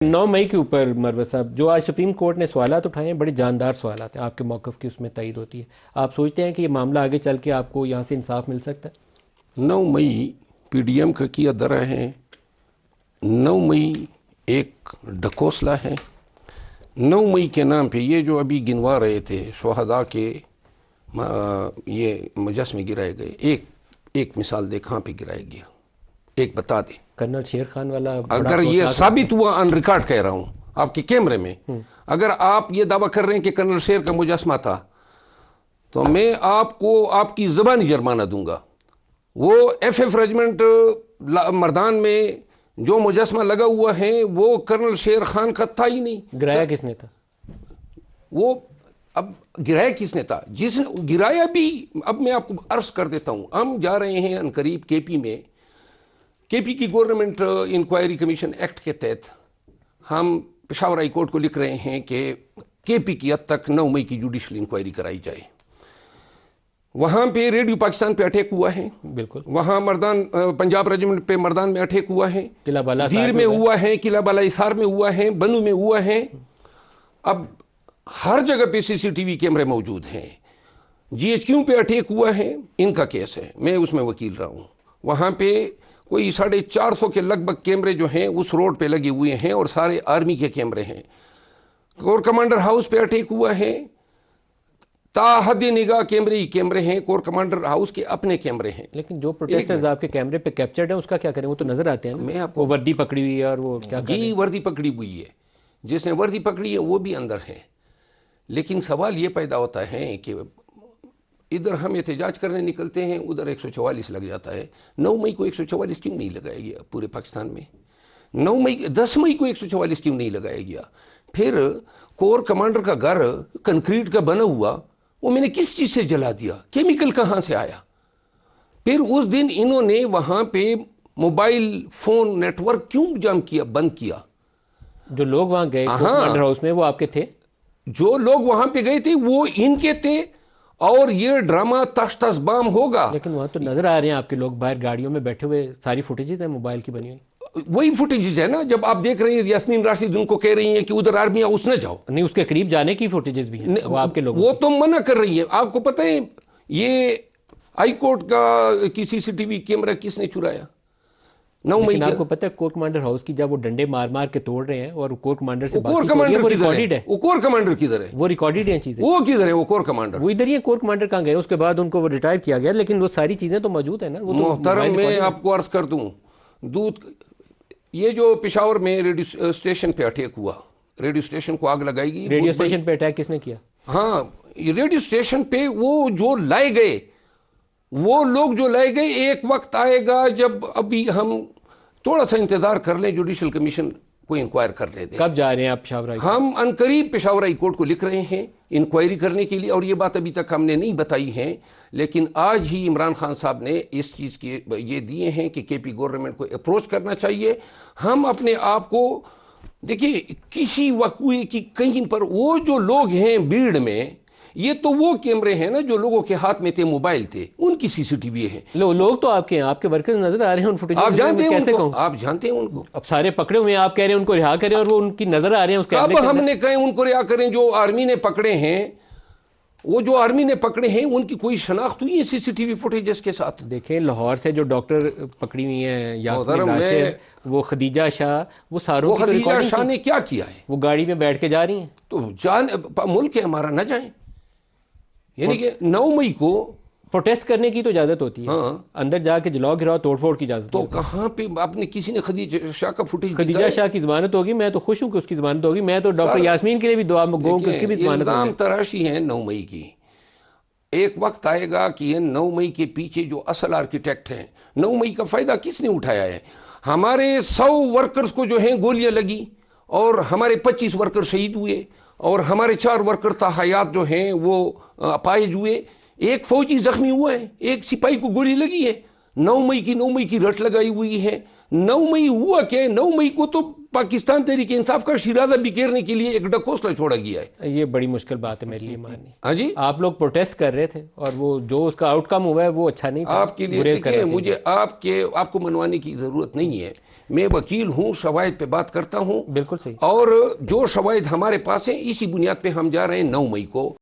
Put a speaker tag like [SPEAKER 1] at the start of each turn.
[SPEAKER 1] 9 مئی کے اوپر مروت صاحب جو آج سپریم کورٹ نے سوالات اٹھائے ہیں بڑے جاندار سوالات ہیں، آپ کے موقف کی اس میں تائید ہوتی ہے. آپ سوچتے ہیں کہ یہ معاملہ آگے چل کے آپ کو یہاں سے انصاف مل سکتا ہے؟
[SPEAKER 2] 9 مئی پی ڈی ایم کا کیا درا ہے. 9 مئی ایک ڈھکوسلا ہے. 9 مئی کے نام پہ یہ جو ابھی گنوا رہے تھے شہداء کے یہ مجسمے گرائے گئے، ایک مثال دے کہاں پہ گرائے گیا، ایک بتا دے.
[SPEAKER 1] کرنل شیر خان والا
[SPEAKER 2] اگر یہ ثابت ہوا، ان ریکارڈ کہہ رہا ہوں آپ کے کیمرے میں، اگر آپ یہ دعویٰ کر رہے ہیں کہ کرنل شیر کا مجسمہ تھا تو میں آپ کو آپ کی زبانی جرمانہ دوں گا. وہ ایف ریجمنٹ مردان میں جو مجسمہ لگا ہوا ہے وہ کرنل شیر خان کا تھا ہی نہیں.
[SPEAKER 1] گرایا کس نے تھا؟
[SPEAKER 2] وہ اب گرایا کس نے تھا؟ جس نے گرایا بھی، اب میں آپ کو عرض کر دیتا ہوں. ہم جا رہے ہیں ان قریب کے پی میں، کے پی کی گورنمنٹ انکوائری کمیشن ایکٹ کے تحت ہم پشاور ہائی کورٹ کو لکھ رہے ہیں کہ کے پی کی حد تک 9 مئی کی جوڈیشل انکوائری کرائی جائے. وہاں پہ ریڈیو پاکستان پہ اٹیک ہوا ہے،
[SPEAKER 1] بالکل.
[SPEAKER 2] وہاں مردان پنجاب ریجمنٹ پہ مردان میں اٹیک ہوا ہے،
[SPEAKER 1] قلعہ بالا
[SPEAKER 2] زیر میں ہوا ہے، قلعہ بالا حصار میں ہوا ہے، بنو میں ہوا ہے. اب ہر جگہ پہ سی سی ٹی وی کیمرے موجود ہیں. جی ایچ کیو پہ اٹیک ہوا ہے، ان کا کیس ہے، میں اس میں وکیل رہا ہوں. وہاں پہ کوئی 450 کے لگ بھگ کیمرے جو ہیں اس روڈ پہ لگے ہوئے ہیں اور سارے آرمی کے کیمرے ہیں. کور کمانڈر ہاؤس پہ اٹیک ہوا ہے، تا حد نگاہ کیمرے ہی کیمرے ہیں. کور کمانڈر ہاؤس کے اپنے کیمرے ہیں.
[SPEAKER 1] لیکن جو پروٹیسٹرز آپ کے کیمرے پہ کیپچرڈ ہیں اس کا کیا کریں؟ وہ تو نظر آتے ہیں نا.
[SPEAKER 2] میں آپ کو
[SPEAKER 1] وہ وردی پکڑی ہوئی ہے اور وہ کیا کر رہے ہیں؟
[SPEAKER 2] وردی پکڑی ہوئی ہے، جس نے وردی پکڑی ہے وہ بھی اندر ہے. لیکن سوال یہ پیدا ہوتا ہے کہ ادھر ہم احتجاج کرنے نکلتے ہیں، ادھر 144 لگ جاتا ہے. 9 مئی کو 144 کیوں نہیں لگایا گیا پورے پاکستان میں؟ 10 مئی کو 144 کیوں نہیں لگایا گیا؟ پھر کور کمانڈر کا گھر کنکریٹ کا بنا ہوا، وہ میں نے کس چیز سے جلا دیا؟ کیمیکل کہاں سے آیا؟ پھر اس دن انہوں نے وہاں پہ موبائل فون نیٹ ورک کیوں جام کیا، بند کیا؟
[SPEAKER 1] جو لوگ وہاں گئے کمانڈر ہاؤس میں وہ آپ کے تھے؟
[SPEAKER 2] جو لوگ وہاں پہ گئے تھے وہ ان کے تھے، اور یہ ڈرامہ تش تش بام ہوگا.
[SPEAKER 1] لیکن وہاں تو نظر آ رہے ہیں آپ کے لوگ باہر گاڑیوں میں بیٹھے ہوئے، ساری فوٹیجز ہیں موبائل کی بنی ہوئی.
[SPEAKER 2] وہی فوٹیجز ہے نا. جب آپ دیکھ رہے ہیں یاسمین راشد ان کو کہہ رہی ہیں کہ ادھر آرمی ہاؤس نہ جاؤ،
[SPEAKER 1] نہیں اس کے قریب جانے کی فوٹیجز بھی ہیں وہ آپ کے لوگوں
[SPEAKER 2] وہ تو منع کر رہی ہیں. آپ کو پتہ ہے یہ ہائی کورٹ کا کی سی سی ٹی وی کیمرہ کس نے چرایا؟ 9 مئی
[SPEAKER 1] لیکن آپ کو پتہ ہے کور کمانڈر ہاؤس کی جب وہ ڈنڈے مار مار کے توڑ رہے ہیں اور کور کمانڈر سے بات چیت ہو رہی ہے، وہ ریکارڈڈ ہے.
[SPEAKER 2] وہ کور کمانڈر کدھر ہے؟
[SPEAKER 1] وہ ریکارڈڈ ہیں چیزیں.
[SPEAKER 2] وہ کدھر ہے؟ وہ کور کمانڈر
[SPEAKER 1] وہ ادھر ہی ہے. کور کمانڈر کہاں گئے؟ اس کے بعد ان کو وہ ریٹائر کیا گیا، لیکن وہ ساری چیزیں تو موجود ہیں نا. وہ
[SPEAKER 2] محترم میں آپ کو عرض کر دوں، یہ جو پشاور میں ریڈیو اسٹیشن پہ اٹیک ہوا، ریڈیو اسٹیشن کو آگ لگائی گئی.
[SPEAKER 1] ریڈیو اسٹیشن پہ اٹیک کس نے کیا؟
[SPEAKER 2] ہاں، ریڈیو اسٹیشن پہ وہ جو لائے گئے، وہ لوگ جو لائے گئے، ایک وقت آئے گا جب ابھی ہم تھوڑا سا انتظار کر لیں، جوڈیشل کمیشن کو انکوائر کر لے دیں.
[SPEAKER 1] کب جا رہے ہیں آپ پشاور ہائی کورٹ؟
[SPEAKER 2] ہم عنقریب پشاور ہائی کورٹ کو لکھ رہے ہیں انکوائری کرنے کے لیے، اور یہ بات ابھی تک ہم نے نہیں بتائی ہے. لیکن آج ہی عمران خان صاحب نے اس چیز کے یہ دیے ہیں کہ کے پی گورنمنٹ کو اپروچ کرنا چاہیے. ہم اپنے آپ کو دیکھیے، کسی وقوعے کی کہیں پر وہ جو لوگ ہیں بھیڑ میں، یہ تو وہ کیمرے ہیں نا جو لوگوں کے ہاتھ میں تھے، موبائل تھے، ان کی سی سی ٹی وی ہے.
[SPEAKER 1] لوگ تو آپ کے ہیں، آپ کے ورکرز نظر آ رہے ہیں ان فوٹیج.
[SPEAKER 2] آپ جانتے ہیں ان کو؟ آپ جانتے ہیں ان کو؟
[SPEAKER 1] اب سارے پکڑے ہوئے ہیں، آپ کہہ رہے ہیں ان کو رہا کریں، اور وہ ان کی نظر آ رہے ہیں اس کیمرے کے
[SPEAKER 2] اندر. اب ہم نے کہے ان کو رہا کریں. جو آرمی نے پکڑے ہیں، وہ جو آرمی نے پکڑے ہیں ان کی کوئی شناخت ہوئی ہے سی سی ٹی وی فوٹیجز کے ساتھ؟
[SPEAKER 1] دیکھیں لاہور سے جو ڈاکٹر پکڑی ہوئی ہیں، یاسمین راشد، وہ خدیجہ شاہ، وہ ساروں کی
[SPEAKER 2] خدیجہ شاہ نے کیا کیا ہے؟
[SPEAKER 1] وہ گاڑی میں بیٹھ کے جا رہی ہیں.
[SPEAKER 2] تو ملک ہے ہمارا، نہ جائیں. یعنی کہ 9 مئی کو
[SPEAKER 1] پروٹیسٹ کرنے کی تو اجازت ہوتی ہے، اندر جا کے جلاؤ گراؤ توڑ پھوڑ کی اجازت
[SPEAKER 2] تو کہاں پہ آپ نے کسی نے خدیجہ شاہ کا فوٹیج؟
[SPEAKER 1] خدیجہ شاہ کی ضمانت ہوگی. میں تو خوش ہوں کہ اس کی ضمانت ہوگی. میں تو ڈاکٹر یاسمین کے لیے بھی دعا گوں کہ اس کی بھی ضمانت ہوگی.
[SPEAKER 2] الزام تراشی ہے 9 مئی کی. ایک وقت آئے گا کہ یہ 9 مئی کے پیچھے جو اصل آرکیٹیکٹ ہیں، 9 مئی کا فائدہ کس نے اٹھایا ہے؟ ہمارے 100 ورکرز کو جو ہیں گولیاں لگی، اور ہمارے 25 ورکر شہید ہوئے، اور ہمارے 4 ورکر تاحیات جو ہیں وہ اپائج ہوئے. ایک فوجی زخمی ہوا ہے، ایک سپاہی کو گولی لگی ہے. 9 مئی کی رٹ لگائی ہوئی ہے. 9 مئی ہوا کہ 9 مئی کو تو پاکستان تحریک انصاف کا شیرازہ بکیرنے کے لیے ایک ڈکوسلا چھوڑا گیا ہے.
[SPEAKER 1] یہ بڑی مشکل بات ہے میرے لیے ماننی.
[SPEAKER 2] ہاں جی,
[SPEAKER 1] آپ لوگ پروٹیسٹ کر رہے تھے اور وہ جو اس کا آؤٹ کم ہوا ہے وہ اچھا نہیں تھا.
[SPEAKER 2] آپ کے لیے دیکھیں, مجھے آپ کو منوانے کی ضرورت نہیں ہے. میں وکیل ہوں, شواہد پہ بات کرتا ہوں.
[SPEAKER 1] بالکل صحیح.
[SPEAKER 2] اور جو شواہد ہمارے پاس ہیں اسی بنیاد پہ ہم جا رہے ہیں 9 مئی کو.